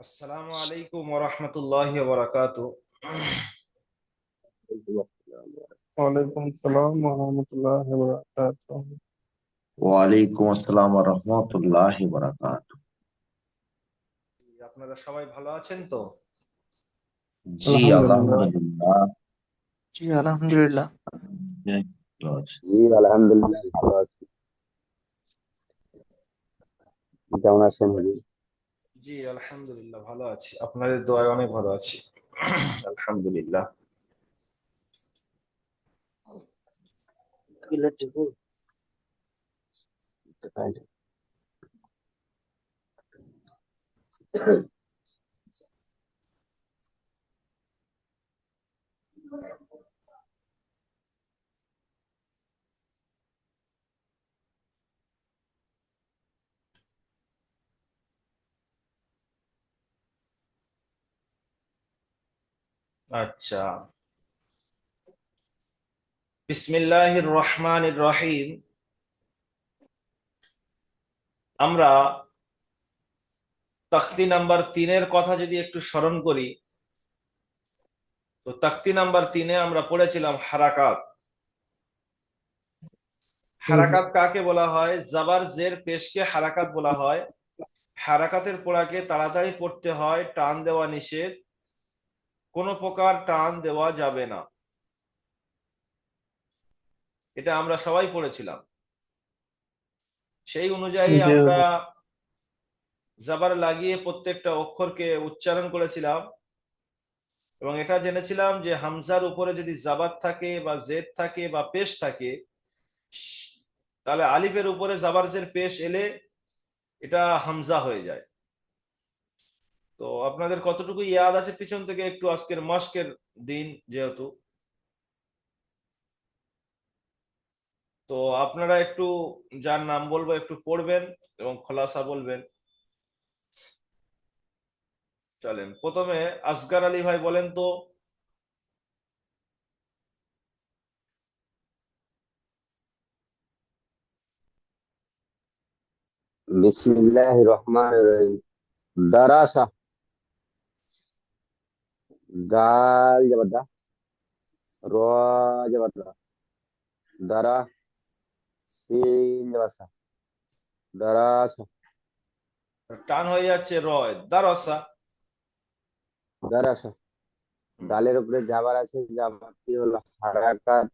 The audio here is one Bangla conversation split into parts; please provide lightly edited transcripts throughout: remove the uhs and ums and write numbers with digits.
আসসালামু আলাইকুম ওয়া রাহমাতুল্লাহি ওয়া বারাকাতুহু। ওয়ালাইকুম আসসালাম ওয়া রাহমাতুল্লাহি ওয়া বারাকাতুহু। ওয়ালাইকুম আসসালাম ওয়া রাহমাতুল্লাহি ওয়া বারাকাতুহু। আপনারা সবাই ভালো আছেন তো? জি আলহামদুলিল্লাহ। আলহামদুলিল্লাহ। জি আলহামদুলিল্লাহ। ভালো আছি। জি আলহামদুলিল্লাহ ভালো আছি। কেমন আছেন হুজুর? জি আলহামদুলিল্লাহ ভালো আছি, আপনাদের দোয়ায় অনেক ভালো আছি। আলহামদুলিল্লাহ। আচ্ছা, বিসমিল্লাহির রহমানির রহিম। আমরা তাকতি নাম্বার 3-এর কথা যদি একটু স্মরণ করি, তো তাকতি নাম্বার 3-এ আমরা পড়েছিলাম হারাকাত। হারাকাত কাকে বলা হয়? জাবার জের পেশকে হারাকাত বলা হয়। হারাকাতের পড়াকে তাড়াতাড়ি পড়তে হয়, টান দেওয়া নিষেধ, কোনো প্রকার টান দেওয়া যাবে না। এটা আমরা সবাই পড়েছিলাম। সেই অনুযায়ী জি আমরা হুজুর। জাবার লাগিয়ে প্রত্যেকটা অক্ষরকে উচ্চারণ করেছিলাম এবং এটা জেনেছিলাম যে হামজার উপরে যদি জাবার থাকে বা জেদ থাকে বা পেশ থাকে, তাহলে আলিফের উপরে জাবার জের পেশ এলে এটা হামজা হয়ে যায়। তো আপনাদের কতটুকু ইয়াদ আছে পিছন থেকে একটু, আজকের মস্কের দিন যেহেতু, তো আপনারা একটু যার নাম বলবো একটু পড়বেন এবং খোলাসা বলবেন। চলেন, প্রথমে আসগার আলী ভাই বলেন তো। বিসমিল্লাহির রহমানির রহিম। দারাসা, দাল জবর দা, র জবর রা, দারা, সিন জবর সা, দারাসা, টান হয়ে যাচ্ছে রয়, দারসা। দারাসা। দালের উপরে জাবার আছে, জাবারটি হলো হারাকাত।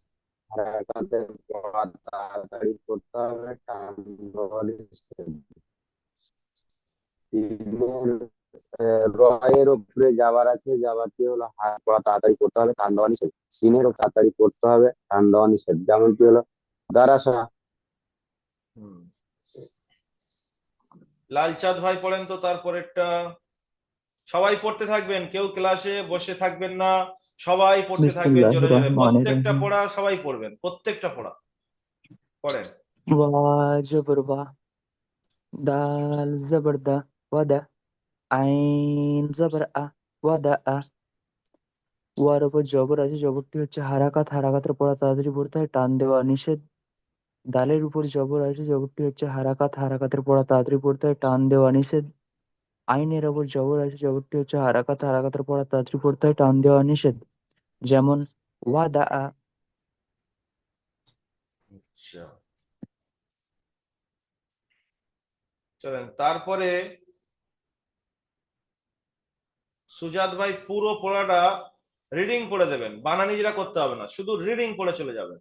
হারাকাতের পর তাড়াতাড়ি করতে হবে, টান দেওয়া নিষেধ। সিনের রয়ের উপরে যাবার আছে, যাবারটি হলো পড়া তাড়াতাড়ি করতে হবে, টান দেওয়া নিষেধ। সিনেরও তাড়াতাড়ি করতে হবে, টান দেওয়া নিষেধ। যেমন কি হলো দারাসা। হুম, লালচাঁদ ভাই পড়েন তো তারপরেরটা। সবাই পড়তে থাকবেন, কেউ ক্লাসে বসে থাকবেন না, সবাই পড়তে থাকবেন জোরে বিসমিল্লাহির জোরে, রহমানির প্রত্যেকটা রহিম। পড়া সবাই পড়বেন, প্রত্যেকটা পড়া পড়েন। ওয়া জবর ওয়া, দাল জবর দা, ওয়াদা, আইন জবর আ, ওয়াদা আ। ওয়ার উপর জবর আছে, জবরটি হচ্ছে হারাকাত। হারাকাতের পড়া তাড়াতাড়ি পড়তে হয়, টান দেওয়া নিষেধ। দালের উপর জবর আছে, জবরটি হচ্ছে হারাকাত। হারাকাতের পড়া তাড়াতাড়ি পড়তে হয়, টান দেওয়া নিষেধ। আইনের ওপর জবর আছে, জবরটি হচ্ছে হারাকাত। হারাকাতের পড়া তাড়াতাড়ি পড়তে হয়, টান দেওয়া নিষেধ। যেমন ওয়াদা আ। আচ্ছা, চলেন তারপরে সুজাত ভাই পুরো পড়াটা রিডিং পড়ে দেবেন, বানান নিজেরা করতে হবে না, শুধু রিডিং পড়ে চলে যাবেন।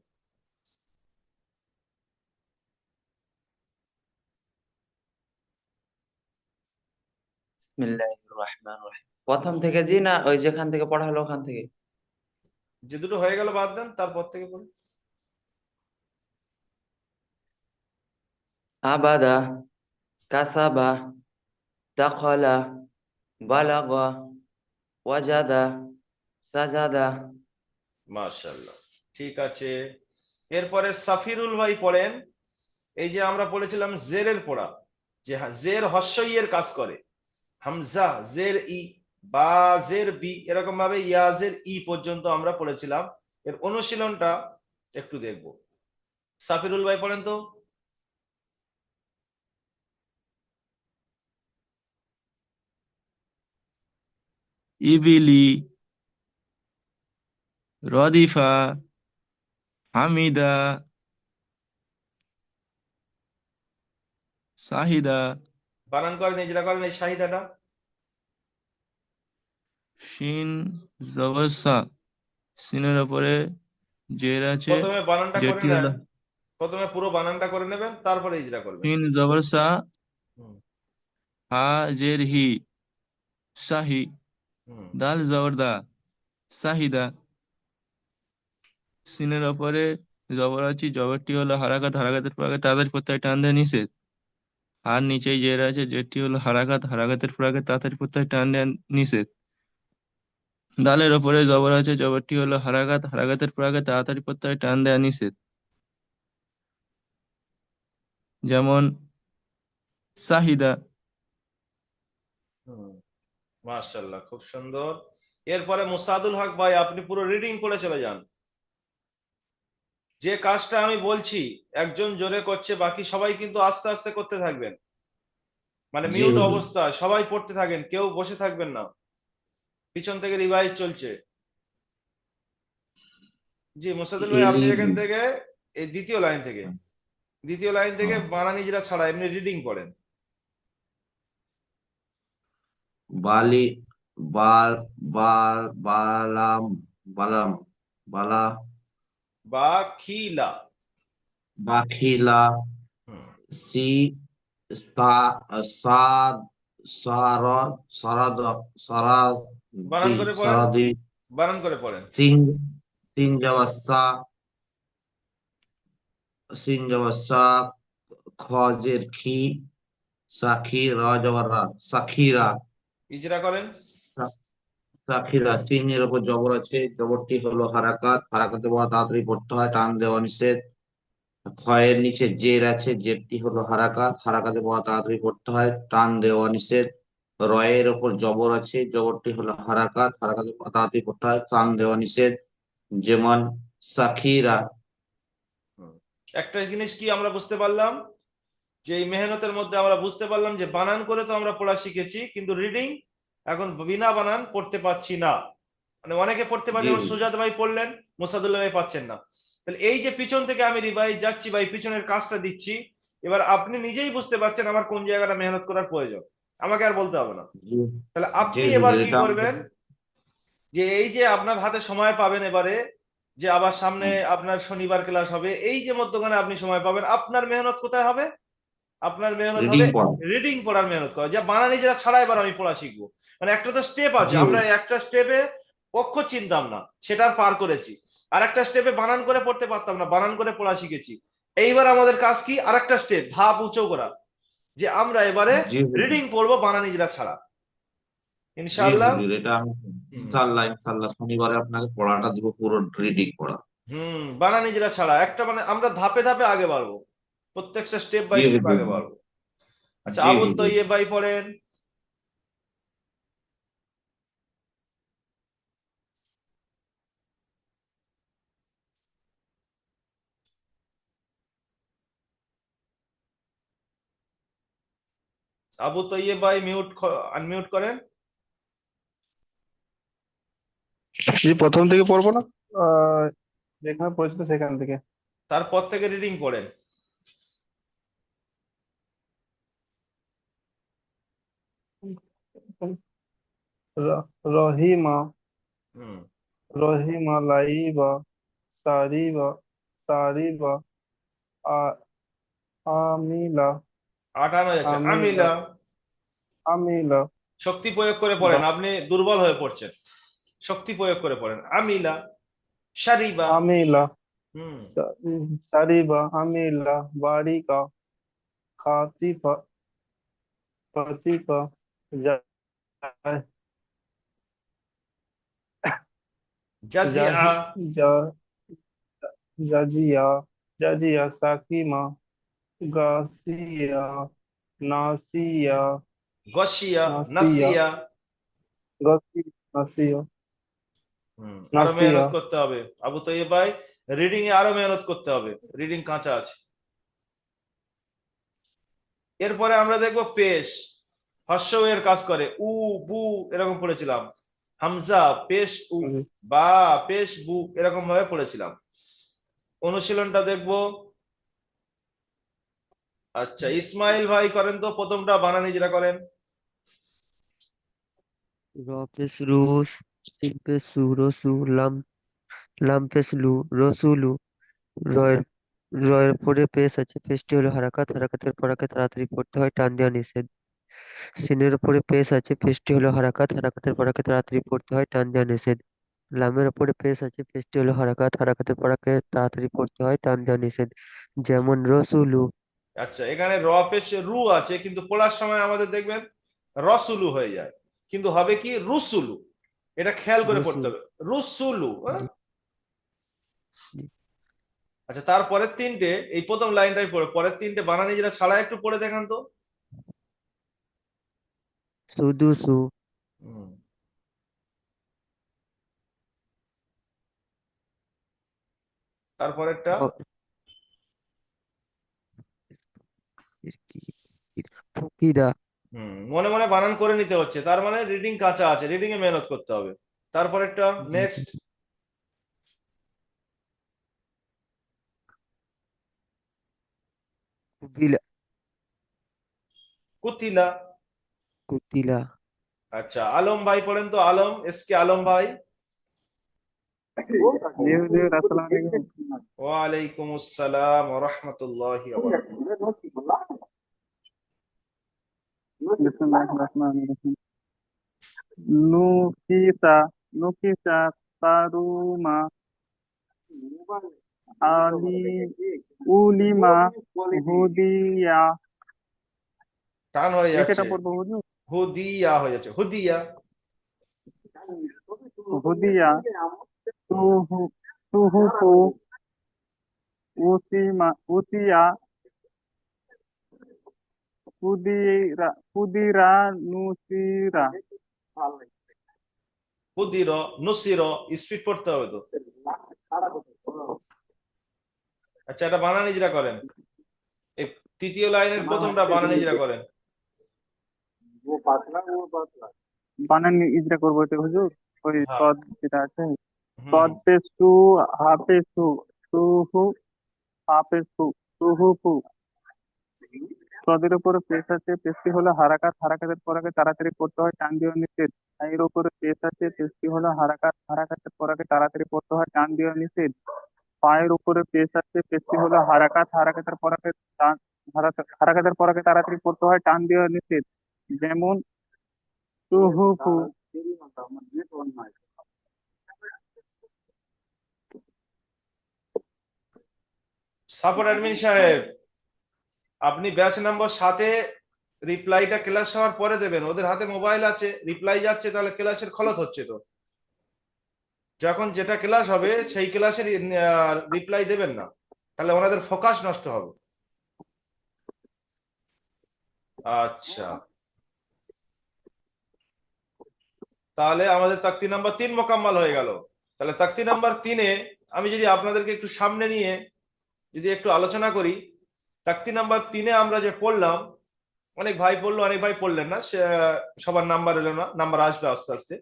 বিসমিল্লাহির রহমানির রহিম। প্রথম থেকে জি, না ওই যেখান থেকে পড়া হলো ওখান থেকে? যে দুটো হয়ে গেল বাদ দেন, তারপর থেকে পড়ুন। আবাদা, কাসাবা, দাখালা, বালাগা, ওয়াজাদা, সাজাদা। মাশাআল্লাহ, ঠিক আছে। এরপরে সাফিরুল ভাই পড়েন। এই যে আমরা পড়েছিলাম জেরের পড়া, যে জের হস্যই এর কাজ করে, হামজা জের ই, বা জের বি, এরকম ভাবে ইয়াজের ই পর্যন্ত আমরা পড়েছিলাম। এর অনুশীলনটা একটু দেখব। সাফিরুল ভাই পড়েন তো। ইবিলি, রদিফা, হামিদা, সাহিদা, বানান করেন, ইজরা করেন এই শাহিদাটা। শিন জবর সা, সিনের উপরে জের আছে, প্রথমে বানানটা করে যেটি নেন, হলো প্রথমে পুরো বানানটা করে নেবেন, তারপরে ইজরা করবেন। শিন জবর সা, হুম হা জের হি, শাহি, হুম দাল জবর দা, সাহিদা, সিনের উপরে জবর আছে, জবরটি হলো হারাকাত, হারাকাতের পর আগে তাড়াতাড়ি প্রত্যয় টান দেওয়া নিষেধ। আর নিচেই জের আছে, যেটি হলো হারাকাত, হারাকাতের পর আগে তাড়াতাড়ি প্রত্যয় টান দেওয়া নিষেধ। দালের ওপরে জবর আছে, জবরটি হলো হারাকাত, হারাকাতের পর আগে তাড়াতাড়ি প্রত্যয় টান দেওয়া নিষেধ। যেমন সাহিদা। হুম মাশাআল্লাহ, খুব সুন্দর। এরপরে মুসাদুল হক ভাই, আপনি পুরো রিডিং করে চলে যান। যে কাজটা আমি বলছি একজন জোরে করছে, বাকি সবাই কিন্তু আস্তে আস্তে করতে থাকবেন, মানে জি মিউট হুজুর। অবস্থা, সবাই পড়তে থাকেন, কেউ বসে থাকবেন না। পিছন থেকে রিভাইজ চলছে। জি মুসাদুল ভাই, আপনি ইলিবি, এখান থেকে এই দ্বিতীয় লাইন থেকে, দ্বিতীয় লাইন থেকে বানান ইজরা ছাড়া এমনি রিডিং পড়েন। বালি, বাল, বাল, বালাম, বালাম, বালা, বা খিলা। বাখিলা, হুম সি, সা, সাদ, সারদ, সরাদ, বানান সরাদি, করে পড়েন, সরাদি, বানান করে পড়েন। সিং, সিন জবসা, সিন জবসা, খজের খি, সাখি, জবররা, সাখিরা, ইজরা করেন। সাখিরা, সিনের উপর জবর আছে, জবরটি হলো হারাকাত, হারাকাতে বলা তাড়াতাড়ি পড়তে হয়, টান দেওয়া নিষেধ। খয়ের নিচে জের আছে, জেরটি হলো হারাকাত, হারাকাতে বলা তাড়াতাড়ি পড়তে হয়, টান দেওয়া নিষেধ। রয়ের ওপর জবর আছে, জবরটি হলো হারাকাত, হারাকাতে বলা তাড়াতাড়ি পড়তে হয়, টান দেওয়া নিষেধ। যেমন সাখিরা। হুম। একটা জিনিস কি আমরা বুঝতে পারলাম, যে এই মেহনতের মধ্যে আমরা বুঝতে পারলাম যে বানান করে তো আমরা পড়া শিখেছি, কিন্তু রিডিং এখন বিনা বানান পড়তে পারছি না। মানে অনেকে পড়তে পারে, জি যেমন হুজুর। সুজাত ভাই পড়লেন, মোসাদুল্লাহ ভাই পাচ্ছেন না। তাহলে এই যে পিছন থেকে আমি রিভাইজ যাচ্ছি বা এই পিছনের কাজটা দিচ্ছি, এবার আপনি নিজেই বুঝতে পারছেন আমার কোন জায়গাটা মেহনত করার প্রয়োজন, আমাকে আর বলতে হবে না। জি তাহলে জি আপনি এবার হুজুর, কি এটা আমাকে। করবেন, যে এই যে আপনার হাতে সময় পাবেন এবারে, যে আবার সামনে আপনার শনিবার ক্লাস হবে, এই যে মধ্যখানে আপনি সময় পাবেন, আপনার মেহনত কোথায় হবে? আপনার মেহনত রিডিং হবে পড়া। রিডিং পড়ার মেহনত করা, যা বানানি যারা ছাড়া এবার আমি পড়া শিখবো। মানে একটা তো স্টেপ আছে, জি আমরা হুজুর। একটা স্টেপে অক্ষর চিনতাম না, সেটার পার করেছি। আর একটা স্টেপে বানান করে পড়তে পারতাম না, বানান করে পড়া শিখেছি। এইবার আমাদের কাজ কি, আরেকটা স্টেপ ধাপ উঁচু করা, যে আমরা এবারে জি হুজুর। রিডিং পড়বো বানানি যারা ছাড়া, জি ইনশাআল্লাহ। হুজুর, এটা আমি হুম ইনশাল্লাহ ইনশাল্লাহ শনিবারে আপনাকে পড়াটা দিব, পুরো রিডিং পড়া। বানানি যারা ছাড়া একটা, মানে আমরা ধাপে ধাপে আগে বাড়বো, প্রত্যেকটা স্টেপ বাই জি স্টেপ হুজুর। আগে বাড়বো। আচ্ছা, জি আবু হুজুর। তৈয়ব ভাই পড়েন। আবু তৈয়ব ভাই মিউট, আনমিউট করেন। জি প্রথম থেকে পড়বো না, আহ যেখানে পড়েছিল সেখান থেকে। তারপর থেকে রিডিং পড়েন। রহিমা, হুম রহিমা লাইবা, সারিবা, সারিবা, আ- আমিলা, আটানো যাচ্ছে, আমিলা, আমিলা। আমিলা, শক্তি প্রয়োগ করে পড়েন, আপনি দুর্বল হয়ে পড়ছেন, শক্তি প্রয়োগ করে পড়েন। আমিলা, শারিবা। আমিলা, হুম সারিবা, আমিলা, বারিকা, খাতিফা, ফাতিফা, জা- জাজিয়া, জাহি, জা- জাজিয়া, জাজিয়া, সাকিমা, গাসিয়া, নাসিয়া, গসিয়া, নাসিয়া, নাসিয়া। নাসিয়া, আরো নাসিয়া, মেহনত করতে হবে আবু তৈয়ব ভাই, রিডিং এ আরো মেহনত করতে হবে, রিডিং কাঁচা আছে। এরপরে আমরা দেখবো পেশ, হর্ষ এর কাজ করে, উ বু এরকম পড়েছিলাম। হামজা পেশ উ, বা পেশ বু, এরকম ভাবে পড়েছিলাম। অনুশীলনটা দেখবো। আচ্ছা, ইসমাইল ভাই করেন তো প্রথমটা, বানান ইজরা করেন। র পেশ রু, সিন পেশ সু, রসু, লাম পেশ লু, রসুলু। রয়ের রয়ের পরে পেশ আছে, পেশটি হলো হারাকাত, হারাকাতের পর আগে তাড়াতাড়ি পড়তে হয়, টান দেওয়া নিষেধ। সিনের উপরে পেশ আছে, পেশটি হলো হারাকাত, হারাকাতের পর আগে তাড়াতাড়ি পড়তে হয়, টান দেওয়া নিষেধ। লামের উপরে পেশ আছে, পেশটি হলো হারাকাত, হারাকাতের পর আগে তাড়াতাড়ি পড়তে হয়, টান দেওয়া নিষেধ। যেমন রসুলু। আচ্ছা, এখানে র পেশ রু আছে, কিন্তু পড়ার সময় আমাদের দেখবেন রসুলু হয়ে যায়, কিন্তু হবে কি রুসুলু। এটা খেয়াল করে পড়তে রসুল। হবে, রুসুলু। হ্যাঁ? জি, জি। আচ্ছা, তারপরের তিনটে, এই প্রথম লাইনটাই পড়ে, পরের তিনটে বানান ইজরা ছাড়া একটু পড়ে দেখান তো। সুদুসু। হুম। তারপরেরটা। ফকিদা। মনে মনে বানান করে নিতে হচ্ছে, তার মানে রিডিং কাঁচা আছে, রিডিং এ মেহনত করতে হবে। তারপরেরটা জি, জি। নেক্সট। কুবিলা। কুতিলা। কুতিলা। আচ্ছা, আলম ভাই পড়েন তো, আলম, এস কে আলম ভাই। জি হুজুর, আসসালামু আলাইকুম। ওয়ালাইকুম আসসালাম ওয়া রাহমাতুল্লাহি ওয়া বারাকাতুহু। বিসমিল্লাহির রহমানির রহিম। নুকিসা, নুকিসা তারুমা, আলি, উলিমা, হুদিয়া। টান হয়ে লিখেটা যাচ্ছে, পড়বো হুজুর? হুদিয়া হয়ে যাচ্ছে, হুদিয়া। হুদিয়া, তুহু, তুহুফু, উসিমা, উসিয়া, কুদিরা, কুদিরা, নুসিরা। হুদির, নুসির, স্পিড পড়তে হবে তো। আচ্ছা, এটা বানান ইজরা করেন, এই তৃতীয় লাইনের প্রথমটা বানান ইজরা করেন। বানান ইজরা করবো এটা হুজুর? ওই হ্যাঁ। সদ যেটা আছে, হুম। সদ পেশু, হাফেসু, তুহু, হাফেসু, তুহুফু। সদের উপরে পেশ আছে, পেশটি হলো হারাকাত, হারাকাতের পর আগে তাড়াতাড়ি পড়তে হয়, টান দেওয়া নিষেধ। এর উপরে পেশ আছে, পেশটি হলো হারাকাত, হারাকাতের পর আগে তাড়াতাড়ি পড়তে হয়, টান দেওয়া নিষেধ। পায়ের উপরে পেশ আছে, পেশটি হলো হারাকাত, হারাকাতের পর আগে হারাকাতের পর আগে তাড়াতাড়ি পড়তে হয়, টান দেওয়া নিষেধ। যেমন তুহুফু। সাপোর্ট অ্যাডমিন সাহেব, আপনি ব্যাচ নাম্বার 7-এ রিপ্লাইটা ক্লাস হওয়ার পরে দেবেন, ওদের হাতে মোবাইল আছে, রিপ্লাই যাচ্ছে, তাহলে ক্লাসের খলত হচ্ছে তো। যখন যেটা ক্লাস হবে সেই ক্লাসের রিপ্লাই দেবেন না, তাহলে ওনাদের ফোকাস নষ্ট হবে। আচ্ছা, তাহলে আমাদের তাকতি নাম্বার 3 মোকাম্মল হয়ে গেল। তাহলে তাকতি নাম্বার 3-এ আমি যদি আপনাদেরকে একটু সামনে নিয়ে যদি একটু আলোচনা করি, তাকতি নাম্বার 3-এ আমরা যে পড়লাম, অনেক ভাই পড়লো, অনেক ভাই পড়লেন না, সবার নাম্বার এলো না, নাম্বার আসবে আস্তে আস্তে।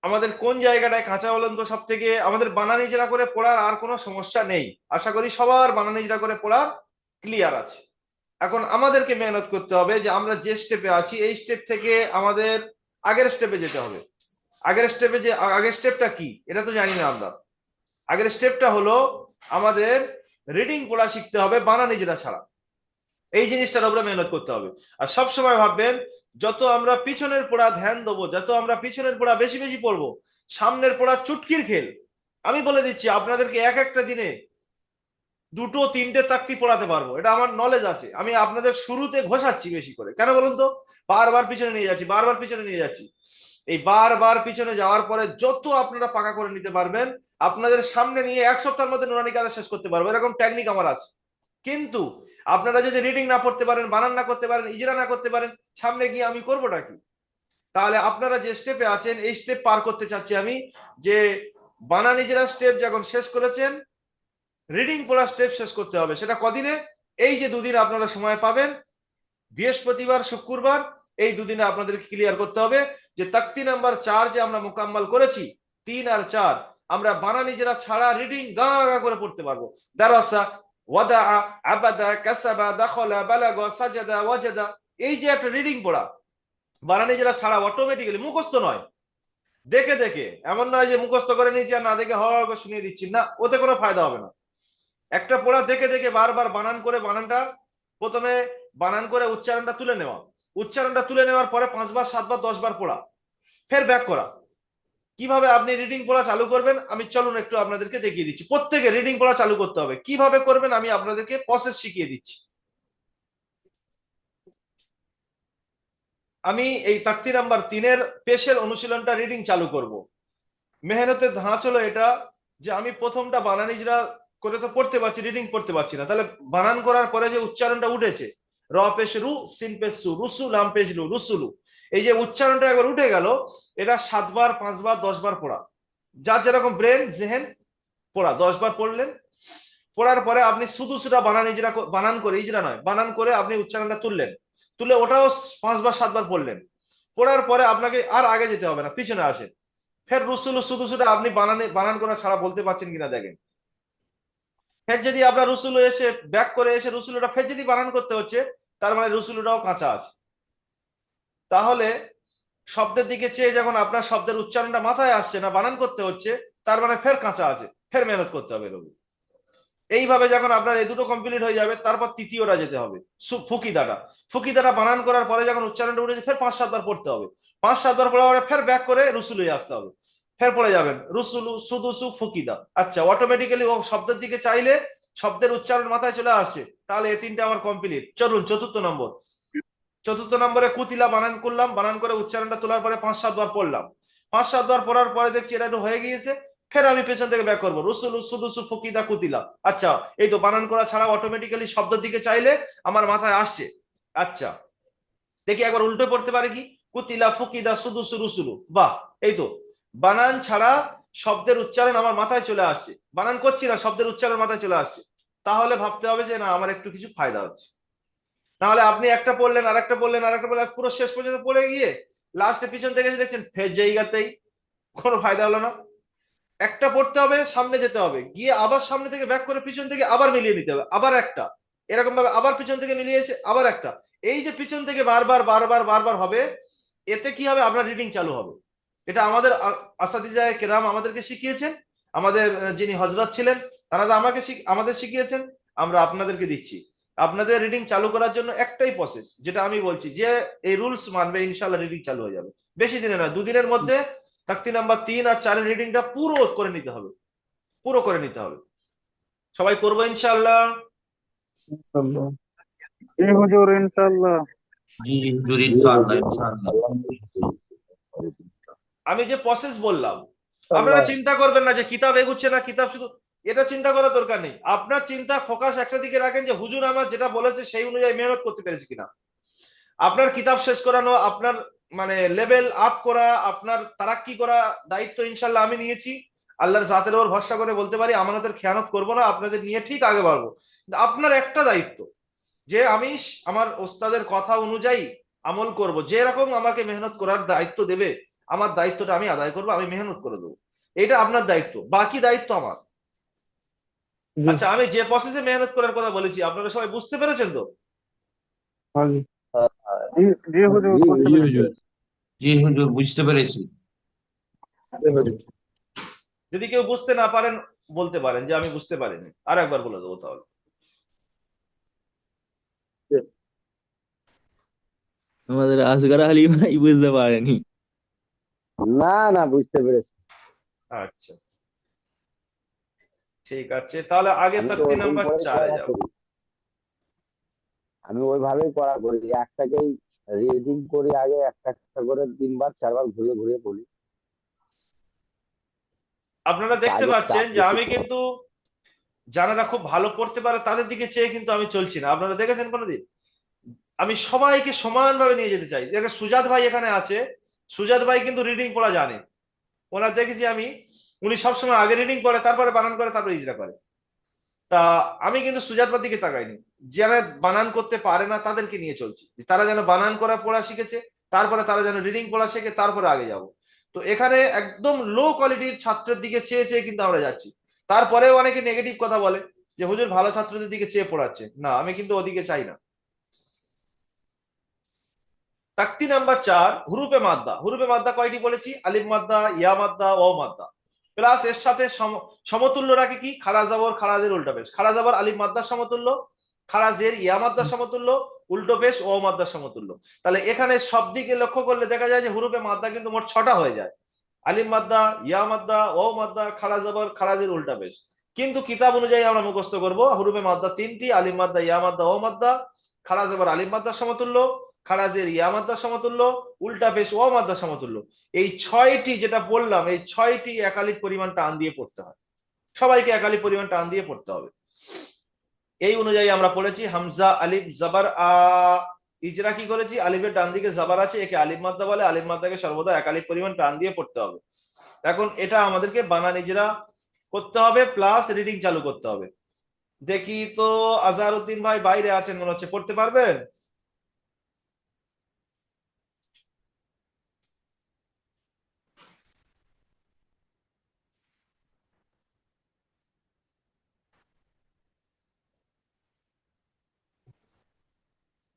আমাদের কোন জায়গাটায় কাঁচা বলেন তো? সব থেকে আমাদের বানান ইজরা করে পড়ার আর কোনো সমস্যা নেই, আশা করি সবার বানান ইজরা করে পড়ার ক্লিয়ার আছে। এখন আমাদেরকে মেহনত করতে হবে যে আমরা যে স্টেপে আছি এই স্টেপ থেকে আমাদের আগের স্টেপে যেতে হবে। আগের স্টেপে যে আগের স্টেপটা কি এটা তো জানি না আমরা। আগের স্টেপটা হলো আমাদের রিডিং পড়া শিখতে হবে বানান ইজরা ছাড়া, এই জিনিসটার উপরে মেহনত করতে হবে। আর সব সময় ভাববেন, যত আমরা পিছনের পড়া ধ্যান দেবো, যত আমরা পিছনের পড়া বেশি বেশি পড়বো, সামনের পড়া চুটকির খেল। আমি বলে দিচ্ছি আপনাদেরকে, এক একটা দিনে 2-3টে তাকতি পড়াতে পারবো, এটা আমার নলেজ আছে। আমি আপনাদের শুরুতে ঘষাচ্ছি বেশি করে, কেন বলুন তো? বারবার পিছনে নিয়ে যাচ্ছি, বারবার পিছনে নিয়ে যাচ্ছি। এই বারবার পিছনে যাওয়ার পরে যত আপনারা পাকা করে নিতে পারবেন, আপনাদের সামনে নিয়ে 1 সপ্তাহের মধ্যে নুরানি কাজ শেষ করতে পারবো, এরকম টেকনিক আমার আছে। কিন্তু আপনারা যদি রিডিং না পড়তে পারেন, বানান না করতে পারেন, ইজরা না করতে পারেন, সামনে গিয়ে আমি করবোটা কি? তাহলে আপনারা যে স্টেপে আছেন এই স্টেপ পার করতে চাচ্ছি আমি, যে বানান ইজরা স্টেপ যখন শেষ করেছেন, রিডিং পড়া স্টেপ শেষ করতে হবে। সেটা কদিনে? এই যে 2 দিন আপনারা সময় পাবেন, বৃহস্পতিবার শুক্রবার, এই দুদিনে আপনাদেরকে ক্লিয়ার করতে হবে যে তাকতি নাম্বার 4 যে আমরা মোকাম্মল করেছি, 3 আর 4 আমরা বানানি যারা ছাড়া রিডিং গা গা করে পড়তে পারবো। দারাসা, ওয়াদা, আবাদা, কাসাবা, দাখলা, বালাগা, সাজাদা, ওয়াজাদা, এই যে একটা রিডিং পড়া বানানি যারা ছাড়া অটোমেটিক্যালি, মুখস্থ নয়, দেখে দেখে, এমন নয় যে মুখস্থ করে নিয়েছি আর না দেখে হওয়া করে শুনিয়ে দিচ্ছি, না, ওতে কোনো ফায়দা হবে না। একটা পড়া দেখে দেখে বারবার বানান করে, বানানটা প্রথমে বানান করে উচ্চারণটা তুলে নেওয়া, উচ্চারণটা তুলে নেওয়ার পরে 5 বার 7 বার 10 বার পড়া, ফের ব্যাক করা। কিভাবে আপনি রিডিং পড়া চালু করবেন আমি চলুন একটু আপনাদেরকে দেখিয়ে দিচ্ছি। প্রত্যেকে রিডিং পড়া চালু করতে হবে, কিভাবে করবেন আমি আপনাদেরকে প্রসেস শিখিয়ে দিচ্ছি। আমি এই তাকতি নাম্বার 3-এর পেশের অনুশীলনটা রিডিং চালু করব। মেহনতের ধাঁচ হলো এটা যে আমি প্রথমটা বানানি যারা করে তো পড়তে পারছি, রিডিং পড়তে পারছি না, তাহলে বানান করার পরে যে উচ্চারণটা উঠেছে, র পেশ রু, সিন পেশ সু, রুসু, লাম পেশ লু, রুসুলু, এই যে উচ্চারণটা একবার উঠে গেল, এটা 7 বার 5 বার 10 বার পড়া, যার যেরকম ব্রেন জেহেন পড়া, 10 বার পড়লেন। পড়ার পরে আপনি শুধু সেটা বানানি যেটা বানান করে, ইজরা নয়, বানান করে আপনি উচ্চারণটা তুললেন, তুলে ওটাও 5 বার 7 বার পড়লেন। পড়ার পরে আপনাকে আর আগে যেতে হবে না, পিছনে আসেন, ফের রুসুলু, শুধু সেটা আপনি বানান করা ছাড়া বলতে পারছেন কিনা দেখেন। ফের যদি আপনার রুসুলু এসে ব্যাক করে এসে রুসুলুটা ফের যদি বানান করতে হচ্ছে, তার মানে রুসুলুটাও কাঁচা আছে। তাহলে শব্দের দিকে চেয়ে যখন আপনার শব্দের উচ্চারণটা মাথায় আসছে না, বানান করতে হচ্ছে, তার মানে ফের কাঁচা আছে, ফের মেহনত করতে হবে রবি। এইভাবে যখন আপনার এই দুটো কমপ্লিট হয়ে যাবে, তারপর তৃতীয়টা যেতে হবে, ফুকিদাটা। ফুকিদাটা বানান করার পরে যখন উচ্চারণটা উঠেছে, ফের 5-7 বার পড়তে হবে, 5-7 বার পড়ার পরে ফের ব্যাক করে রুসুলু আসতে হবে, ফের পড়ে যাবেন রুসুলু, সুদুসু, ফুকিদা। আচ্ছা, অটোমেটিক্যালি ও শব্দের দিকে চাইলে শব্দের উচ্চারণ মাথায় চলে আসছে, তাহলে এই 3টে আমার কমপ্লিট। চলুন চতুর্থ নম্বর। চতুর্থ নম্বরে কুতিলা বানান করলাম, বানান করে উচ্চারণটা তোলার পরে 5-7 বার পড়লাম, 5-7 বার পড়ার পরে দেখছি এটা একটু হয়ে গিয়েছে, ফের আমি পেছন থেকে ব্যাক করবো, রুসুলু, সুদুসু, ফুকিদা, কুতিলা। আচ্ছা, এই তো বানান করা ছাড়া অটোমেটিক্যালি শব্দের দিকে চাইলে আমার মাথায় আসছে। আচ্ছা, দেখি একবার উল্টো পড়তে পারে কি, কুতিলা, ফুকিদা, সুদুসু, রুসুলু, বাহ, এই তো বানান ছাড়া শব্দের উচ্চারণ আমার মাথায় চলে আসছে, বানান করছি না, শব্দের উচ্চারণ মাথায় চলে আসছে। তাহলে ভাবতে হবে যে না, আমার একটু কিছু ফায়দা হচ্ছে। নাহলে আপনি একটা পড়লেন, আরেকটা বললেন, আরেকটা বললেন, পুরো শেষ পর্যন্ত পড়ে গিয়ে লাস্টে পিছন থেকে দেখছেন ফের জায়গাতেই, কোনো ফায়দা হলো না। একটা পড়তে হবে, সামনে যেতে হবে, গিয়ে আবার সামনে থেকে ব্যাক করে পিছন থেকে আবার মিলিয়ে নিতে হবে, আবার একটা, এরকম ভাবে আবার পিছন থেকে মিলিয়ে এসে আবার একটা, এই যে পিছন থেকে বারবার বারবার বারবার হবে, এতে কি হবে, আপনার রিডিং চালু হবে। এটা আমাদের আসাদিজায়ে কেরাম আমাদেরকে শিখিয়েছেন, আমাদের যিনি হযরত ছিলেন তারা আমাদের শিখিয়েছেন, আমরা আপনাদেরকে দিচ্ছি। আপনাদের রিডিং চালু করার জন্য একটাই প্রসেস, যেটা আমি বলছি, যে এই রুলস মানবে ইনশাআল্লাহ রিডিং চালু হয়ে যাবে। বেশি দিনে নয়, 2 দিনের মধ্যে তাকতি নাম্বার 3 আর 4 এর রিডিংটা পুরো করে নিতে হবে, পুরো করে নিতে হবে। সবাই করবো ইনশাআল্লাহ। ইনশাআল্লাহ। জি হুজুর, ইনশাআল্লাহ। জি হুজুর, ইনশাআল্লাহ ইনশাআল্লাহ। আমি যে প্রসেস বললাম, আপনারা চিন্তা করবেন না যে কিতাব এগুচ্ছে না, কিতাব শুধু, এটা চিন্তা করার দরকার নেই। আপনার চিন্তা ফোকাস একটা দিকে রাখেন যে হুজুর আমার যেটা বলেছে সেই অনুযায়ী মেহনত করতে পেরেছি কিনা। আপনার কিতাব শেষ করানো, আপনার মানে লেভেল আপ করা, আপনার তারাক্কি করা দায়িত্ব ইনশাল্লাহ আমি নিয়েছি। আল্লাহর জাতের ওপর ভরসা করে বলতে পারি আমাদের খেয়ানত করব না, আপনাদের নিয়ে ঠিক আগে বাড়বো। আপনার একটা দায়িত্ব যে আমি আমার ওস্তাদের কথা অনুযায়ী আমল করব, যে রকম আমাকে মেহনত করার দায়িত্ব দেবে, আমার দায়িত্বটা আমি আদায় করব, আমি মেহনত করে দেবো, এটা আপনার দায়িত্ব, বাকি দায়িত্ব আমার। আচ্ছা, আমি যে প্রসেসে মেহনত করার কথা বলেছি আপনারা সবাই বুঝতে পেরেছেন তো? জি জি হুজুর, বুঝতে পেরেছি। জি হুজুর, বুঝতে পেরেছি। যদি কেউ বুঝতে না পারেন বলতে পারেন যে আমি বুঝতে পারিনি, আর একবার বলে দেবো তাহলে। আমাদের আসগার আলী ভাই বুঝতে পারেনি। না না, বুঝতে পেরেছি। আচ্ছা, ঠিক আছে, তাহলে আগে আমি তো তাকতি ওরকম নাম্বার করেই 4 এ পড়া যাব। করি, আমি ওইভাবেই পড়া করি, একটাকেই রিডিং করি, আগে একটা একটা করে 3 বার 4 বার ঘুরিয়ে ঘুরিয়ে পড়ি। আপনারা দেখতে কাজের পাচ্ছেন চাপ যে বেশি আমি তো। কিন্তু যারা খুব ভালো পড়তে পারে তাদের দিকে চেয়ে কিন্তু আমি চলছি না, আপনারা দেখেছেন কোনোদিন? আমি সবাইকে সমানভাবে নিয়ে যেতে চাই। দেখেন সুজাত ভাই এখানে আছে, সুজাত ভাই কিন্তু রিডিং পড়া জানে, ওনার দেখেছি আমি, উনি সবসময় আগে রিডিং করে, তারপরে বানান করে, তারপরে ইজরা করে। তা আমি কিন্তু সুজাতবার দিকে তাকাইনি, যারা বানান করতে পারে না তাদেরকে নিয়ে চলছি, তারা যেন বানান করা পড়া শিখেছে, তারপরে তারা যেন রিডিং পড়া শেখে, তারপরে আগে যাব। তো এখানে একদম লো কোয়ালিটির ছাত্রের দিকে চেয়ে চেয়ে কিন্তু আমরা যাচ্ছি। তারপরেও অনেকে নেগেটিভ কথা বলে যে হুজুর ভালো ছাত্রদের দিকে চেয়ে পড়াচ্ছে, না আমি কিন্তু ওদিকে চাই না। তাকতি নাম্বার 4, হুরুফে মাদ্দা। হুরুফে মাদ্দা কয়টি বলেছি? আলিফ মাদ্দা, ইয়া মাদ্দা, ওয়াও মাদ্দা, প্লাস এর সাথে সমতুল্য রাখে কি? খাড়া জবর, খাড়াজের উল্টা পেশ। খাড়া জবর আলিফ মাদ্দার সমতুল্য, খাড়াজের ইয়া মাদ্দার সমতুল্য, উল্টো পেশ ওয়াও মাদ্দার সমতুল্য। তাহলে এখানে সব দিকে লক্ষ্য করলে দেখা যায় যে হুরুফে মাদ্দা কিন্তু মোট 6টা হয়ে যায়। আলিফ মাদ্দা, ইয়া মাদ্দা, ওয়াও মাদ্দা, খাড়া জবর, খাড়াজের উল্টা পেশ। কিন্তু কিতাব অনুযায়ী আমরা মুখস্থ করব হুরুফে মাদ্দা 3টি, আলিফ মাদ্দা, ইয়া মাদ্দা, ওয়াও মাদ্দা, খাড়া জবর আলিফ মাদ্দার সমতুল্য, খারাজের ইয়া মাদ্দার সমতুল্য, উল্টা পেশ ওয়াও মাদ্দার সমতুল্য। এই 6টি যেটা বললাম, এই 6টি একালিক পরিমাণ টান দিয়ে পড়তে হয়, সবাইকে একালিক পরিমাণ টান দিয়ে পড়তে হবে। এই অনুযায়ী আমরা পড়েছি হামজা আলিফ জবর আ, ইজরা কি করেছি? আলিফের ডান দিকে জবর আছে, একে আলিফ মাদ্দা বলে, আলিফ মাদ্দাকে সর্বদা একালিক পরিমাণ টান দিয়ে পড়তে হবে। এখন এটা আমাদেরকে বানান ইজরা করতে হবে, প্লাস রিডিং চালু করতে হবে। দেখি তো আজহারউদ্দিন ভাই বাইরে আছেন মনে হচ্ছে, পড়তে পারবেন?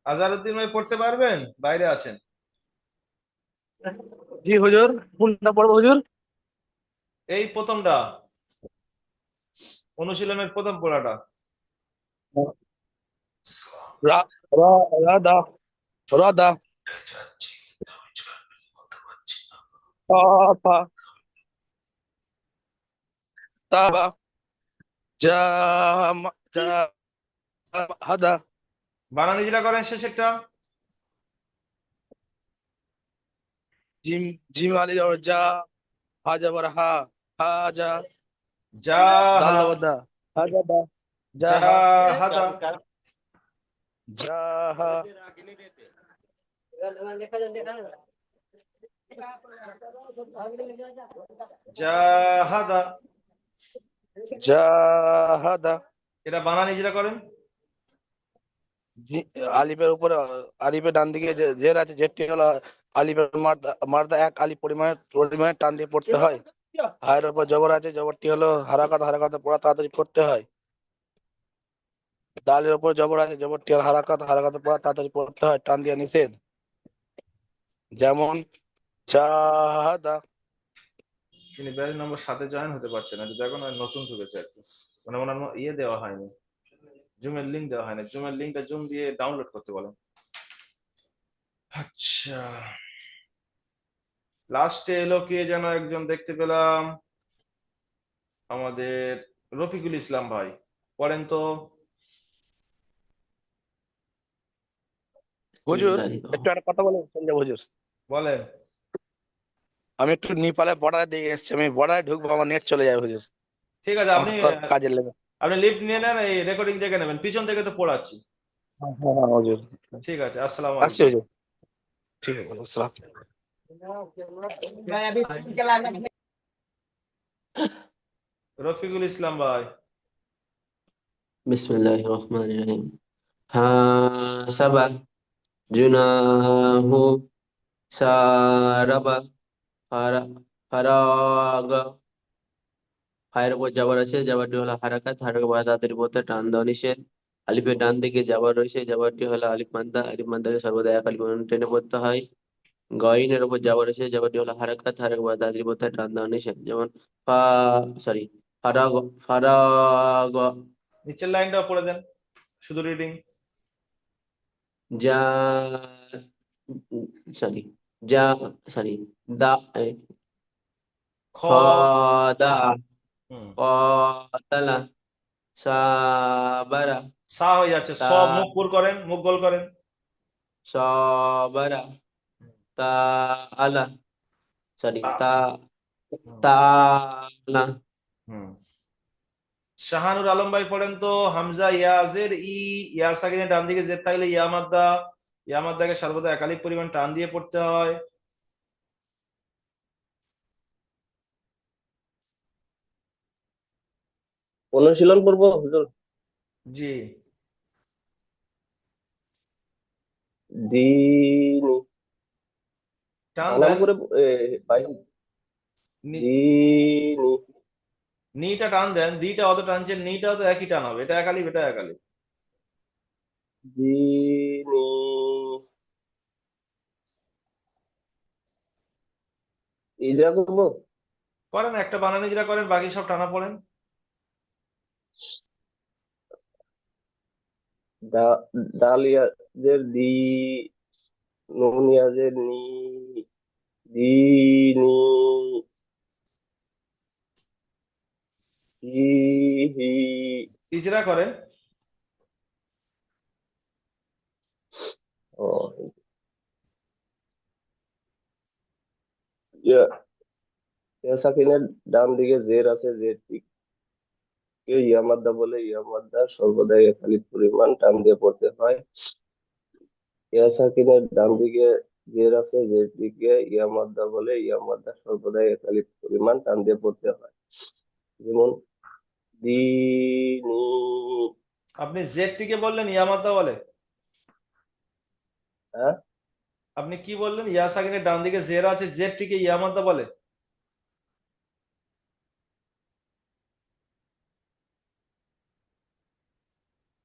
আজহারউদ্দিন ভাই পড়তে পারবেন? বাইরে আছেন। জি হুজুর, কোনটা পড়বো হুজুর? এই প্রথমটা, অনুশীলনের প্রথম পড়াটা। রা রা রাদা রাদা পা তাবা জাম জা হাদা বানান ইজরা করেন শেষেরটা। জিম জিম আলি জবর জা, হা জবর হা, হাজা, দাল জাহা, জবর দা, হাজা দা, জাহা জাহাদা, জাহা, জাহাদা। জাহাদা। এটা বানান ইজরা করেন। আলিফের উপরে, আলিফের ডান দিকে যে জের আছে, জেরটি হলো আলিফের মার্দা, মার্দা এক আলিফ পরিমাণে টান দিয়ে পড়তে হয়। হায়ের উপর জবর আছে, জবরটি হলো হারাকাত, হারাকাতে পড়া তাড়াতাড়ি পড়তে হয়। দালের উপর জবর আছে, জবরটি হলো হারাকাত, হারাকাতে পড়া তাড়াতাড়ি পড়তে হয়, টান দিয়ে নিষেধ। যেমন জাহাদা। তিনি ব্যাচ নম্বর 7-এ জয়েন হতে পারছেন না, দেখুন নতুন ঢুকেছে আর কি, মানে ওনার ইয়ে দেওয়া হয়নি, জুমের লিঙ্ক দেওয়া হয়নি। জুমের লিঙ্কটা জুম দিয়ে ডাউনলোড করতে বলেন। আচ্ছা, লাস্টে এলো কে যেন একজন দেখতে পেলাম, আমাদের রফিকুল ইসলাম ভাই, পড়েন তো। হুজুর, একটু একটা কথা বলুন সঞ্জয় হুজুর। বলেন। আমি একটু নেপালে বর্ডার দিয়ে এসেছি, আমি বর্ডারে ঢুকবো, আমার নেট চলে যাবে হুজুর। ঠিক আছে, আমার তো আর কাজের লেগে। আপনি লিফট নিয়ে নেন, এই রেকর্ডিং দেখে নেবেন, পিছন থেকে তো পড়াচ্ছি। হ্যাঁ হুজুর, ঠিক আছে, আসসালামু আসছি আলাইকুম। হুজুর। ঠিক আছে, আসসালাম। রফিকুল ইসলাম ভাই। बिस्मिल्लाहिर्रहमानिर्रहीम हासबा जुनाहु सारबा फारा ফারাগ। ফায়ের উপর যাবার আছে, যাবারটি হলো হারাকাত, হারাকাত বলা তাড়াতাড়ি পড়তে হয়, টান দেওয়া নিষেধ। আলিফের ডান দিকে যাবার রয়েছে, যাবারটি হলো আলিফ মাদ্দা, আলিফ মাদ্দাকে সর্বদা এক আলিফ টেনে পড়তে হয়। গয়নের উপর যাবার রয়েছে, যাবারটি হলো হারাকাত, হারাকাত বলা তাড়াতাড়ি পড়তে হয়, টান দেওয়া নিষেধ। যেমন ফা সরি ফারাগ, ফারাগ। নিচের লাইনটা পড়ে দেন, শুধু রিডিং। যা সরি যা সরি দা খ, খদা হুম, কতলা সাবারা সা হয়ে যাচ্ছে, তা সব মুখ পুর করেন, মুখ গোল করেন। সবারা তা আলা সরি তা, তা হুম, তালা। হুম। শাহানুর আলম ভাই পড়েন তো, হামজা ইয়াজের ই, ইয়া সাকিনের ডান দিকে জের থাকলে ইয়া মাদ্দা, ইয়া মাদ্দাকে সর্বদা একালিক পরিমাণ টান দিয়ে পড়তে হয়। অনুশীলন করবো হুজুর? জি, দিনি টান বানান দেন। করে ভাই নি- দিনি নিটা টান দেন, দিটা অত টানছেন, নিটাও তো একই টান হবে, এটা একালিপ এটা একালিপ। দিনি ইজরা করবো করেন, একটা বানান ইজরা করেন, বাকি সব টানা পড়েন। ডালিয়াজের দি নুনিয়াজের নি দিনি হি হি ইজরা করেন। ও ইয়া ইয়া সাকিনের ডান দিকে জের আছে জের দিকে ইয়া মাদ্দা বলে ইয়া মাদ্দা সর্বদাই একালিপ পরিমাণ টান দিয়ে পড়তে হয়। ইয়া সাকিনের ডান দিকে জের আছে জের দিকে ইয়া মাদ্দা বলে ইয়া মাদ্দা সর্বদাই একালিপ পরিমাণ টান দিয়ে পড়তে হয়। যেমন দিনি আপনি জেড টিকে বললেন ইয়ামাদা বলে? হ্যাঁ আপনি কি বললেন? ইয়া সাকিনের ডান দিকে জের আছে, জেড টিকে ইয়ামাদা বলে?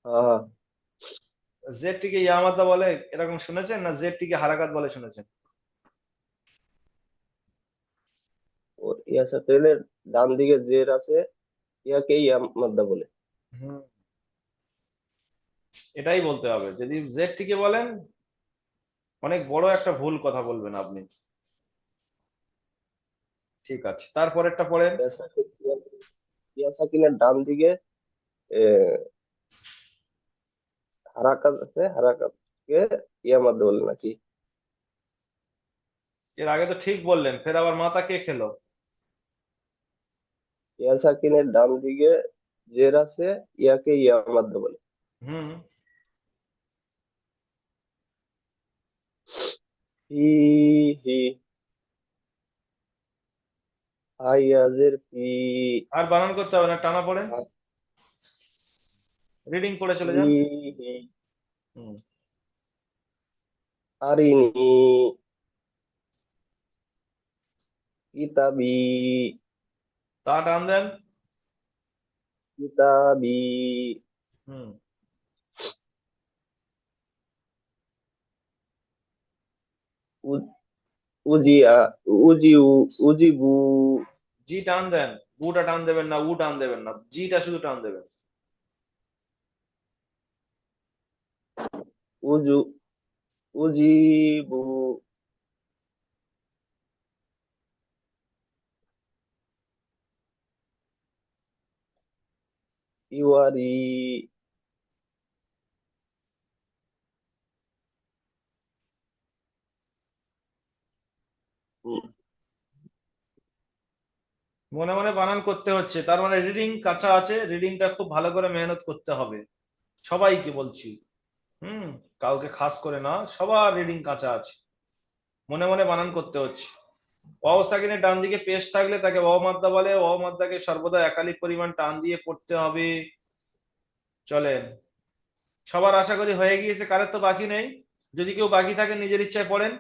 হ্যাঁ জেড টিকে ইয়ামাদা বলে এরকম শুনেছেন, না জেড টিকে হারাকাত বলে শুনেছেন? ও ইয়া সাকিনের ডান দিকে জের আছে ইয়াকে ইয়া মাদ্দা বলে। হুম, এটাই বলতে হবে। যদি জেড টিকে বলেন, অনেক বড় একটা ভুল কথা বলবেন আপনি। ঠিক আছে, তারপরেরটা পড়েন। ইয়া সাকিনের ডান দিকে আহ, হারাকাত আছে হারাকাতকে ইয়া মাদ্দা বলে নাকি? এর আগে তো ঠিক বললেন, ফের আবার মাথা কে খেলো? ইয়া সাকিনের ডান দিকে জের আছে ইয়াকে ইয়া মাদ্দা বলে। হুম, হি হি আইয়াজের ফি আর বানান করতে হবে না, টানা পড়েন, রিডিং পড়ে চলে হি যান। হি হুম, আরিনি কিতাবি তা টান দেন। কিতাবি হুম, উ- উজিয়া উজিউ উজিবু জি টান দেন, বুটা টান দেবেন না, উ টান দেবেন না, জিটা শুধু টান দেবেন। উজু উজিবু ইওয়ারি উম, মনে মনে বানান করতে হচ্ছে, তার মানে রিডিং কাঁচা আছে, রিডিংটা খুব ভালো করে মেহনত করতে হবে, সবাইকে বলছি। হুম, কাউকে খাস করে না, সবার রিডিং কাঁচা আছে, মনে মনে বানান করতে হচ্ছে। ওয়াও সাকিনের ডান দিকে পেশ থাকলে তাকে ওয়াও মাদ্দা বলে, ওয়াও মাদ্দাকে সর্বদা একালিক পরিমাণ টান দিয়ে পড়তে হবে। চলেন, সবার আশা করি হয়ে গিয়েছে, কারোর তো বাকি নেই। যদি কেউ বাকি থাকে নিজের ইচ্ছায় পড়েন।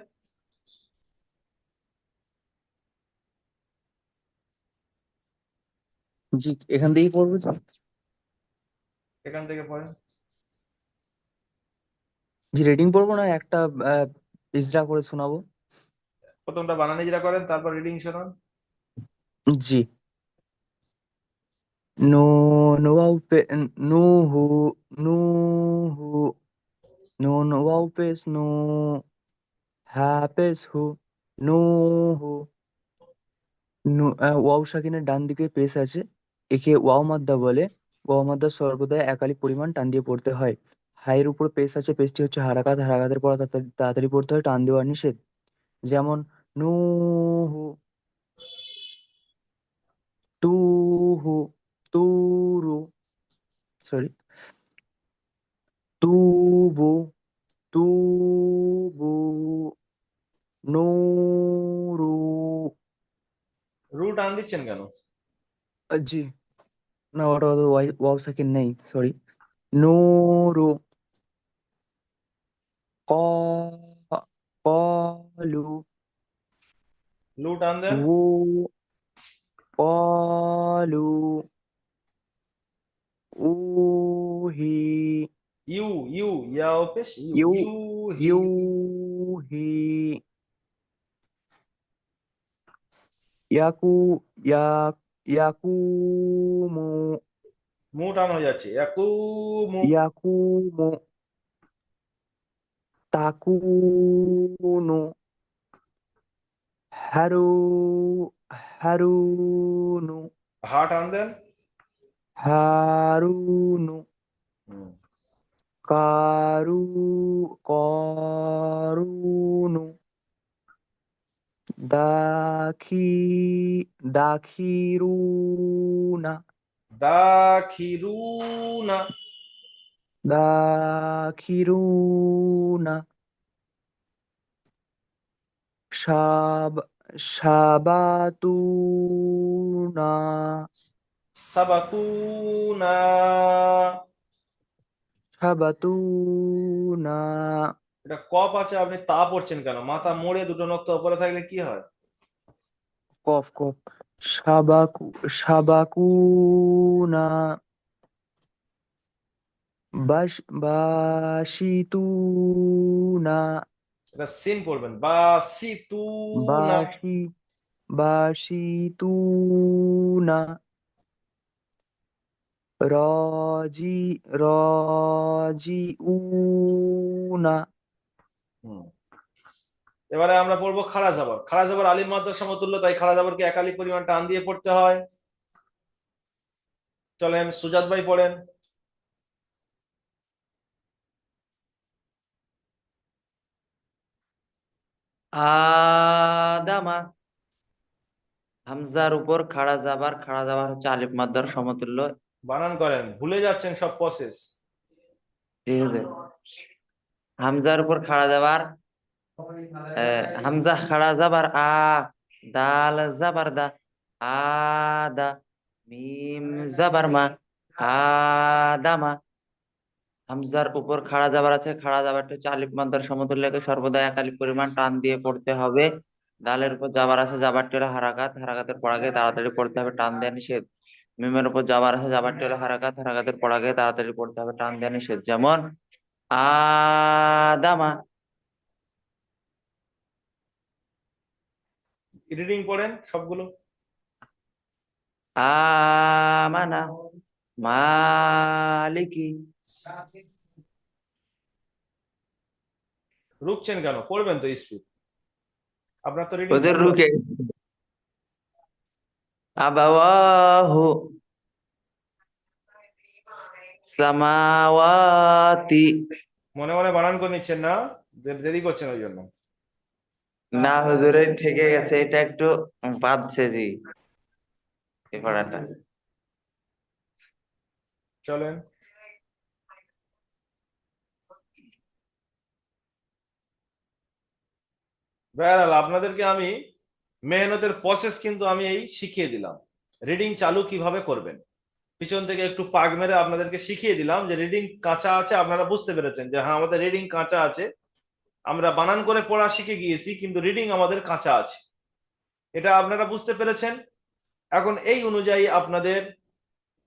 জি, এখান থেকেই পড়বো তো? এখান থেকে পড়েন। জি, রিডিং পড়বো না, একটা ইজরা করে শোনাবো? প্রথমটা বানান ইজরা করেন, তারপর রিডিং শোনান। জি। নো নোয়াও পে নুহু নুহু নো নোয়াও পেস নো হ্যাপেস হু নুহু ওয়াও সাকিনের ডান দিকে পেশ আছে, একে ওয়াও মাদ্দা বলে। ওয়াও মাদ্দা সর্বদা একালিক পরিমাণ টান দিয়ে পড়তে হয়। হাইয়ের উপর পেশ আছে, পেশটি হচ্ছে হারাকাত, হারাকাতের পর তাড়াতাড়ি তাড়াতাড়ি পড়তে হয়, টান দেওয়া নিষেধ। যেমন নুহু তুহু তুরু, সরি, তুবু তুবু নুরু। রু টান দিচ্ছেন কেন? জি, না ওটা ওয়াও সাকিন নেই, সরি। نور قالوا লু টান দেন। قالوا أوهي ইউ ইউ ইয়াও পেশ ইউ يو ইউ হি। يوهي يكو يقوم মু টান হয়ে যাচ্ছে ইয়াকুমু। يقوم تكون هارون হা টান দেন। هارون হুম। قارون داخرون দাখিরুনা। داخرون شابتونا সাবাকুনা। شبتونا এটা কপ আছে, আপনি তা পড়ছেন কেন? মাথা মোড়ে দুটো নক্তা উপরে থাকলে কি হয়? قف قف شبكونا باشيتونا এটা সিন পড়বেন, বাসিতুনা। باشيتونا راجعونا হুম। এবারে আমরা পড়বো খাড়া জবর। খাড়া জবর আলিফ মাদ্দার সমতুল্য, তাই খাড়া জবরকে একালি পরিমাণ টান দিয়ে পড়তে হয়। চলেন সুজাত ভাই পড়েন। আদামা, হামজার উপর খাড়া জাবার হচ্ছে আলিফ মাদ্দার সমতুল্য। বানান করেন, ভুলে যাচ্ছেন সব প্রসেস। ঠিক আছে, হামজার উপর খাড়া জাবার, হামজা খাড়া জাবার আ, দাল জাবার দা, আদা, মিম জাবার মা, আদামা। হামজার উপর খাড়া জাবার আছে, খাড়া জাবারটা হচ্ছে আলিফ মাদ্দার সমতুল্যকে সর্বদা এক আলিফ পরিমাণ টান দিয়ে পড়তে হবে। দালের উপর জাবার আছে, জাবারটি হলো হারাকাত, হারাকাতের পড়াকে তাড়াতাড়ি পড়তে হবে, টান দেওয়া নিষেধ। মিমের উপর জাবার আছে, জাবারটি হলো হারাকাত, হারাকাতের পড়াকে তাড়াতাড়ি পড়তে হবে, টান দেওয়া নিষেধ। যেমন আদামা। রিডিং পড়েন সবগুলো। আমানা, মালিকি। রুকছেন কেন? পড়বেন তো স্পিড, আপনার তো রিডিং ওদের চালু রুকে আছে। আবাওয়াহু, সামাওয়াতি। মনে মনে বানান করে নিচ্ছেন না, দেরি করছেন ওই জন্য। না হুজুরে ঠেকে গেছে, এটা একটু বাঁধছে জি এই পড়াটা। চলেন বেড়াল, আপনাদেরকে আমি মেহনতের প্রসেস কিন্তু আমি এই শিখিয়ে দিলাম। রিডিং চালু কিভাবে করবেন, পিছন থেকে একটু পাক মেরে আপনাদেরকে শিখিয়ে দিলাম যে রিডিং কাঁচা আছে। আপনারা বুঝতে পেরেছেন যে হ্যাঁ আমাদের রিডিং কাঁচা আছে, আমরা বানান করে পড়া শিখে গিয়েছি কিন্তু রিডিং আমাদের কাঁচা আছে, এটা আপনারা বুঝতে পেরেছেন। এখন এই অনুযায়ী আপনাদের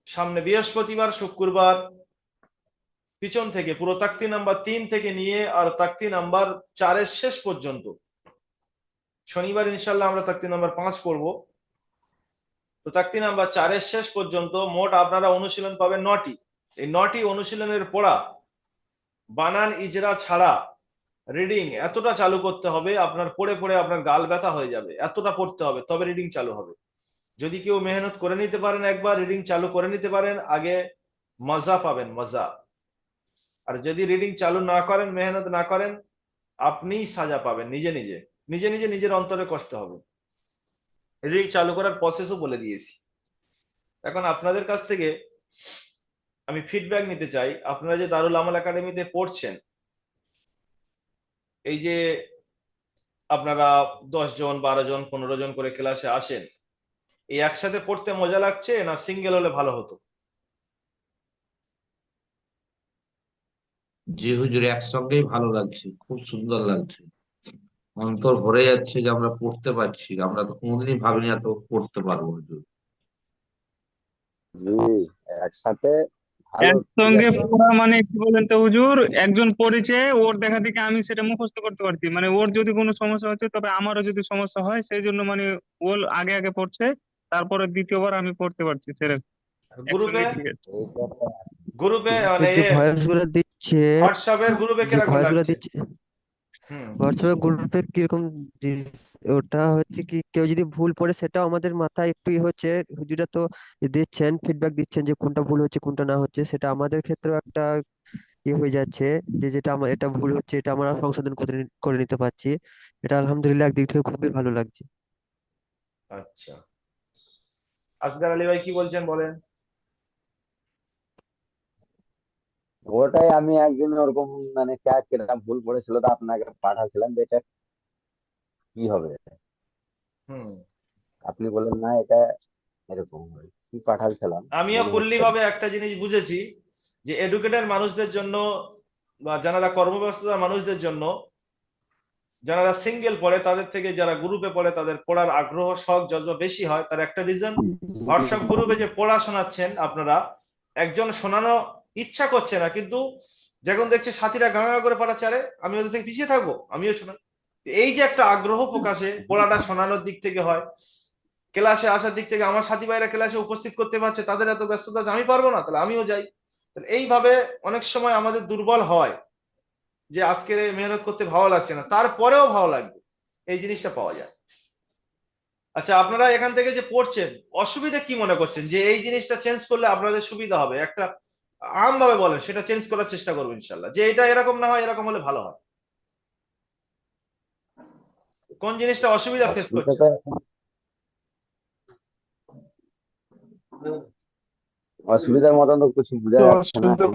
সামনে বৃহস্পতিবার, শুক্রবার পিছন থেকে পুরো তাকতি নাম্বার 3 থেকে নিয়ে আর তাকতি নাম্বার 4 শেষ পর্যন্ত, শনিবার ইনশাল্লাহ আমরা তাকতি নাম্বার 5 পড়বো। তো তাকতি নাম্বার 4 শেষ পর্যন্ত মোট আপনারা অনুশীলন পাবেন 9টি। এই 9টি অনুশীলনের পড়া বানান ইজরা ছাড়া রিডিং এতটা চালু করতে হবে, আপনার পড়ে পড়ে আপনার গাল ব্যথা হয়ে যাবে, এতটা পড়তে হবে তবে রিডিং চালু হবে। যদি কেউ মেহনত করে নিতে পারেন, একবার রিডিং চালু করে নিতে পারেন, আগে মজা পাবেন, মজা। আর যদি রিডিং চালু না করেন, মেহনত না করেন, আপনিই সাজা পাবেন, নিজে নিজে নিজে নিজে নিজের অন্তরে কষ্ট হবে। রিডিং চালু করার প্রসেসও বলে দিয়েছি। এখন আপনাদের কাছ থেকে আমি ফিডব্যাক নিতে চাই। আপনারা যে দারুল আমল একাডেমিতে পড়ছেন, এই যে আপনারা 10 জন 12 জন 15 জন করে ক্লাসে আসেন, এই একসাথে পড়তে মজা লাগছে না সিঙ্গেল হলে ভালো হতো? জি হুজুর, একসঙ্গেই ভালো লাগছে, খুব সুন্দর লাগছে। অন্তর ভরে যাচ্ছে যে আমরা পড়তে পারছি, আমরা তো কোনোদিনই ভাবিনি এত পড়তে পারবো হুজুর। জি, একসাথে ভালো, ঠিক একসঙ্গে আছে। পড়া মানে কি বলেন তো হুজুর, একজন পড়েছে ওর দেখা দেখে আমি সেটা মুখস্থ করতে পারছি, মানে ওর যদি কোনো সমস্যা হচ্ছে তবে আমারও যদি সমস্যা হয় সেই জন্য মানে ও আগে আগে পড়ছে, তারপরে দ্বিতীয়বার আমি পড়তে পারছি সেরকম গ্রুপে একসঙ্গে ঠিক আছে। এইটা তো গ্রুপে কিন্তু মানে যে ভয়েস গুলো দিচ্ছে, হোয়াটসঅ্যাপের গ্রুপে যে কিরকম ভয়েস গুলো লাগছে? দিচ্ছে হুম। হোয়াটসঅ্যাপ গ্রুপে কিরকম ওটা হচ্ছে কি কেউ যদি ভুল পড়ে সেটাও আমাদের মাথায় একটু হচ্ছে, হুজুরা তো দিচ্ছেন ফিডব্যাক দিচ্ছেন যে কোনটা ভুল হচ্ছে কোনটা না হচ্ছে, সেটা আমাদের ক্ষেত্রেও একটা হয়ে যাচ্ছে যে যেটা আমার এটা ভুল হচ্ছে এটা আমরা সংশোধন করে নিতে পারছি। এটা আলহামদুলিল্লাহ একদিক থেকে খুবই ভালো লাগছে। আচ্ছা, আসগার আলী ভাই কি বলছেন বলেন। ওটাই আমি একদিন ওরকম মানে কিরকম ভুল পড়েছিল, তো আপনাকে পাঠাছিলাম যে এটা কি হবে। হুম। আপনি বললেন না এটা এরকম হয়, কি পাঠাচ্ছিলাম আমিও মনে কুল্লি হচ্ছে না। ভাবে একটা জিনিস বুঝেছি, যে এডুকেটেড মানুষদের জন্য বা যারা কর্মব্যস্ততার মানুষদের জন্য, যারা সিঙ্গেল পড়ে তাদের থেকে যারা গ্রুপে পড়ে তাদের পড়ার আগ্রহ শখ জজবা বেশি হয়, তার একটা রিজন হোয়াটসঅ্যাপ গ্রুপে যে পড়া শোনাচ্ছেন আপনারা, একজন শোনানো ইচ্ছা করছে না, কিন্তু যখন দেখছে সাথীরা গাঁগা করে পড়াচ্ছে, আরে আমি ওদের থেকে পিছিয়ে থাকবো, আমিও শোনাই। এই যে একটা আগ্রহ প্রকাশে পড়াটা শোনানোর দিক থেকে হয়, ক্লাসে আসার দিক থেকে আমার সাথী ভাইরা ক্লাসে উপস্থিত করতে পারছে, তাদের এত ব্যস্ততা যে আমি পারবো না, তাহলে আমিও যাই। তাহলে এইভাবে অনেক সময় আমাদের দুর্বল হয়, যে আজকে মেহনত করতে ভালো লাগছে না, তারপরেও ভালো লাগবে, এই জিনিসটা পাওয়া যায়। আচ্ছা, আপনারা এখান থেকে যে পড়ছেন, অসুবিধা কি মনে করছেন, যে এই জিনিসটা চেঞ্জ করলে আপনাদের সুবিধা হবে, একটা আম ভাবে বলেন, সেটা চেঞ্জ করার চেষ্টা করবো ইনশাল্লাহ, যে এটা এরকম না হয় এরকম হলে ভালো হয়। কোন জিনিসটা অসুবিধা ফেস করছেন? অসুবিধাটা অসুবিধার মতন তো কিছু বোঝা তো যাচ্ছে না অসুবিধা এখন।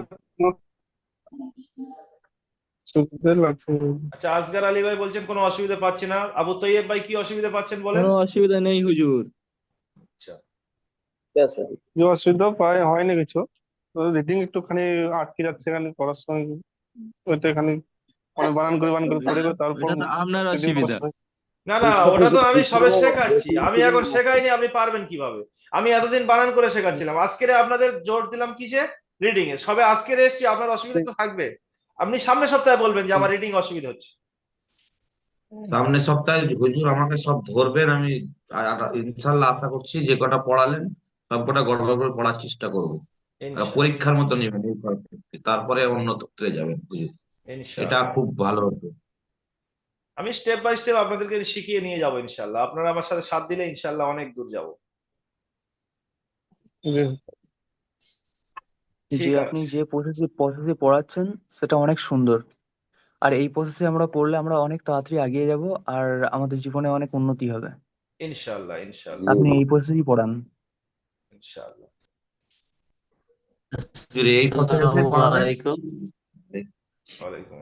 অসুবিধা লাগছে। আচ্ছা, আসগার আলী ভাই বলছেন কোনো অসুবিধা পাচ্ছি না, আবু তৈয়ব ভাই কি অসুবিধা পাচ্ছেন বলেন। কোনো অসুবিধা নেই হুজুর। আচ্ছা। যে অসুবিধা হয়নি কিছু, তো রিডিং একটুখানি আটকে যাচ্ছে এখানে পড়ার সময়, ওইটা এখানে মানে বানান করে পড়ে করে তারপর এটা তো আপনার রিডিং অসুবিধা। করতে হয়। না না, ওটা তো আমি সবে শেখাচ্ছি, আমি এখন শেখাইনি, আপনি পারবেন কিভাবে? আমি এতদিন বানান করে শেখাচ্ছিলাম, আজকের আপনাদের জোর দিলাম কিসে? Reading a. সবে আজকের এসছি, আপনার অসুবিধা তো থাকবে, আপনি সামনের সপ্তাহে বলবেন যে আমার রিডিং অসুবিধা হচ্ছে। সামনের সপ্তাহে হুজুর আমাকে সব ধরবেন, আমি ইনশাল্লাহ আশা করছি যে কটা পড়ালেন সব কটা গড়বড় করে পড়ার চেষ্টা করবো। ইনশাআল্লাহ। পরীক্ষার মতো নেবেন এই পরীক্ষা, তারপরে অন্য ক্ষেত্রে যাবেন হুজুর। এটা ইনশাআল্লাহ। খুব ভালো হতো। আমি স্টেপ বাই স্টেপ আপনাদেরকে শিখিয়ে নিয়ে যাবো ইনশাআল্লাহ, আপনারা আমার সাথে সাথ দিলে ইনশাআল্লাহ অনেক দূর যাব। যে ঠিক যে আপনি আছে। যে প্রসেসে পড়াচ্ছেন সেটা অনেক সুন্দর। আর এই প্রসেসে আমরা পড়লে আমরা অনেক তাড়াতাড়ি এগিয়ে যাব, আর আমাদের জীবনে অনেক উন্নতি হবে। ইনশাআল্লাহ জি, ইনশাআল্লাহ। আপনি এই প্রসেসেই পড়ান। ইনশাআল্লাহ। হুজুর এই পথে আসসালামু পড়াবেন। আলাইকুম। ওয়ালাইকুম